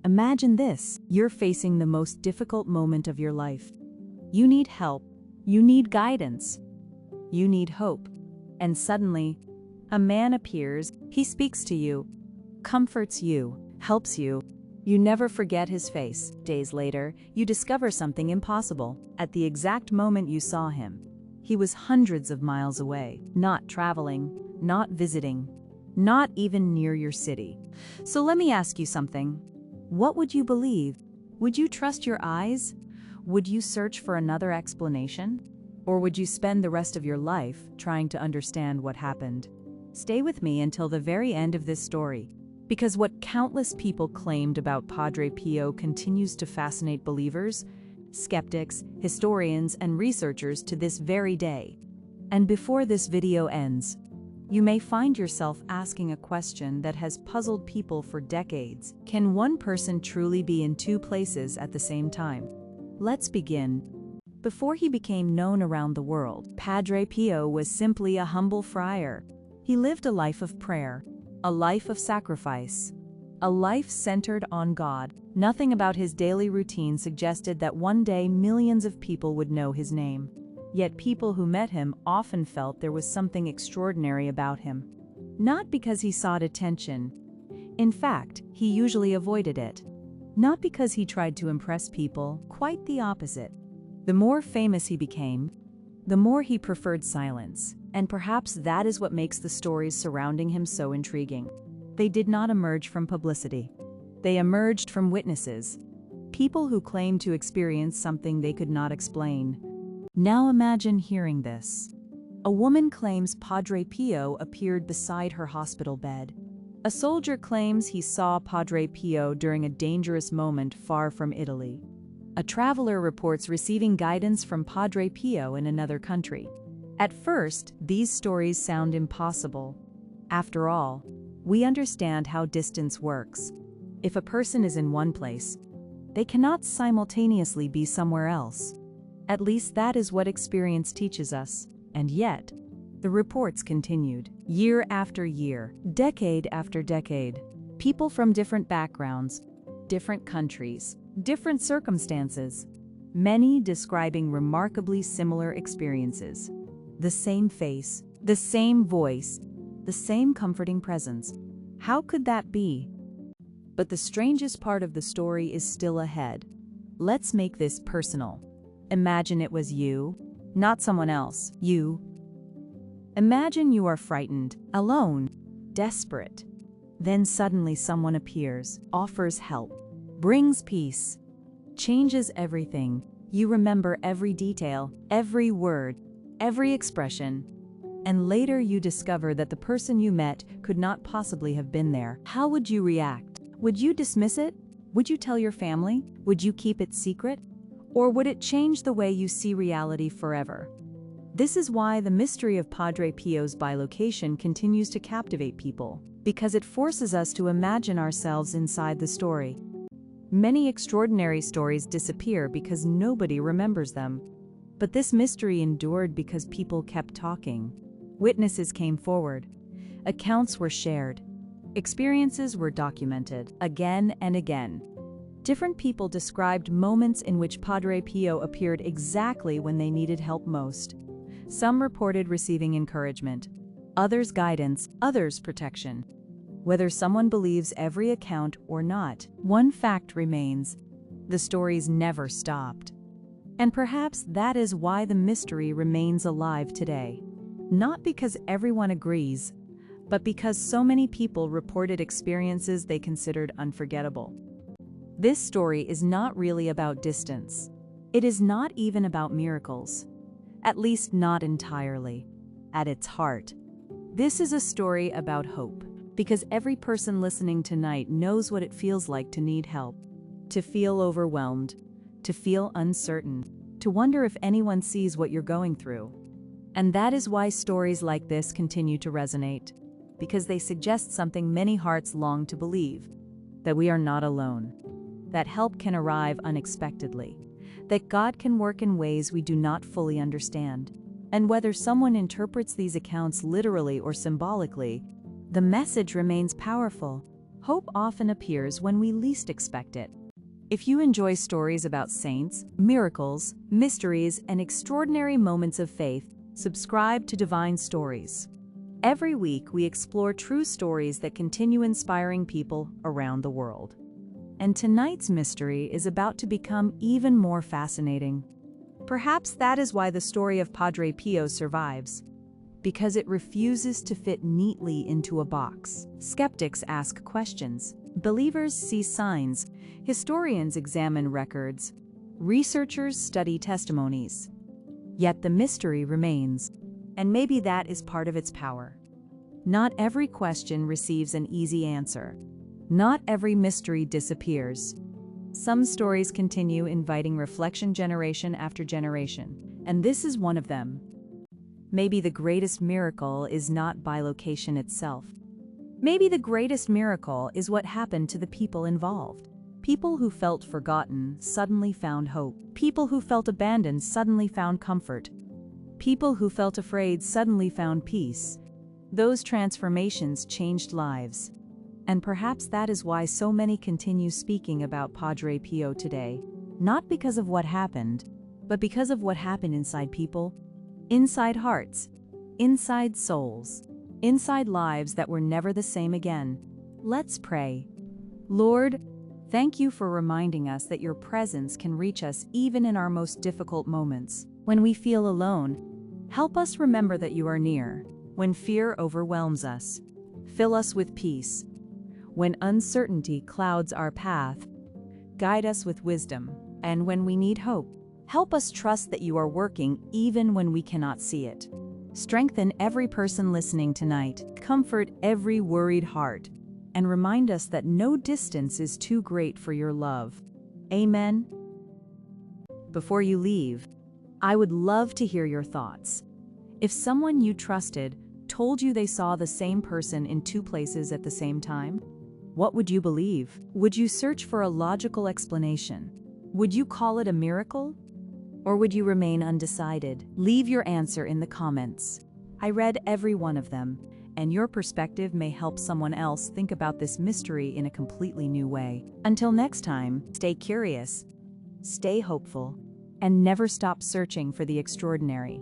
Imagine this: you're facing the most difficult moment of your life. You need help, you need guidance, you need hope. And suddenly, a man appears, he speaks to you, comforts you, helps you. You never forget his face. Days later, you discover something impossible. At the exact moment you saw him, he was hundreds of miles away, not traveling, not visiting, not even near your city. So let me ask you something. What would you believe? Would you trust your eyes? Would you search for another explanation? Or would you spend the rest of your life trying to understand what happened? Stay with me until the very end of this story, because what countless people claimed about Padre Pio continues to fascinate believers, skeptics, historians, and researchers to this very day. And before this video ends, you may find yourself asking a question that has puzzled people for decades. Can one person truly be in two places at the same time? Let's begin. Before he became known around the world, Padre Pio was simply a humble friar. He lived a life of prayer, a life of sacrifice, a life centered on God. Nothing about his daily routine suggested that one day millions of people would know his name. Yet people who met him often felt there was something extraordinary about him. Not because he sought attention. In fact, he usually avoided it. Not because he tried to impress people, quite the opposite. The more famous he became, the more he preferred silence. And perhaps that is what makes the stories surrounding him so intriguing. They did not emerge from publicity. They emerged from witnesses, people who claimed to experience something they could not explain. Now imagine hearing this. A woman claims Padre Pio appeared beside her hospital bed. A soldier claims he saw Padre Pio during a dangerous moment far from Italy. A traveler reports receiving guidance from Padre Pio in another country. At first, these stories sound impossible. After all, we understand how distance works. If a person is in one place, they cannot simultaneously be somewhere else. At least that is what experience teaches us. And yet, the reports continued. Year after year, decade after decade, people from different backgrounds, different countries, different circumstances, many describing remarkably similar experiences. The same face, the same voice, the same comforting presence. How could that be? But the strangest part of the story is still ahead. Let's make this personal. Imagine it was you, not someone else, you. Imagine you are frightened, alone, desperate. Then suddenly someone appears, offers help, brings peace, changes everything. You remember every detail, every word, every expression. And later you discover that the person you met could not possibly have been there. How would you react? Would you dismiss it? Would you tell your family? Would you keep it secret? Or would it change the way you see reality forever? This is why the mystery of Padre Pio's bilocation continues to captivate people, because it forces us to imagine ourselves inside the story. Many extraordinary stories disappear because nobody remembers them. But this mystery endured because people kept talking. Witnesses came forward. Accounts were shared. Experiences were documented again and again. Different people described moments in which Padre Pio appeared exactly when they needed help most. Some reported receiving encouragement, others guidance, others protection. Whether someone believes every account or not, one fact remains: the stories never stopped. And perhaps that is why the mystery remains alive today. Not because everyone agrees, but because so many people reported experiences they considered unforgettable. This story is not really about distance. It is not even about miracles. At least not entirely. At its heart, this is a story about hope, because every person listening tonight knows what it feels like to need help, to feel overwhelmed, to feel uncertain, to wonder if anyone sees what you're going through. And that is why stories like this continue to resonate, because they suggest something many hearts long to believe: that we are not alone, that help can arrive unexpectedly, that God can work in ways we do not fully understand. And whether someone interprets these accounts literally or symbolically, the message remains powerful. Hope often appears when we least expect it. If you enjoy stories about saints, miracles, mysteries, and extraordinary moments of faith, subscribe to Divine Stories. Every week, we explore true stories that continue inspiring people around the world. And tonight's mystery is about to become even more fascinating. Perhaps that is why the story of Padre Pio survives. Because it refuses to fit neatly into a box. Skeptics ask questions. Believers see signs. Historians examine records. Researchers study testimonies. Yet the mystery remains, and maybe that is part of its power. Not every question receives an easy answer. Not every mystery disappears. Some stories continue, inviting reflection generation after generation, and this is one of them. Maybe the greatest miracle is not bilocation itself. Maybe the greatest miracle is what happened to the people involved. People who felt forgotten suddenly found hope. People who felt abandoned suddenly found comfort. People who felt afraid suddenly found peace. Those transformations changed lives. And perhaps that is why so many continue speaking about Padre Pio today. Not because of what happened, but because of what happened inside people, inside hearts, inside souls, inside lives that were never the same again. Let's pray. Lord, thank you for reminding us that your presence can reach us even in our most difficult moments. When we feel alone, help us remember that you are near. When fear overwhelms us, fill us with peace. When uncertainty clouds our path, guide us with wisdom. And when we need hope, help us trust that you are working even when we cannot see it. Strengthen every person listening tonight, comfort every worried heart, and remind us that no distance is too great for your love. Amen. Before you leave, I would love to hear your thoughts. If someone you trusted told you they saw the same person in two places at the same time, what would you believe? Would you search for a logical explanation? Would you call it a miracle? Or would you remain undecided? Leave your answer in the comments. I read every one of them, and your perspective may help someone else think about this mystery in a completely new way. Until next time, stay curious, stay hopeful, and never stop searching for the extraordinary.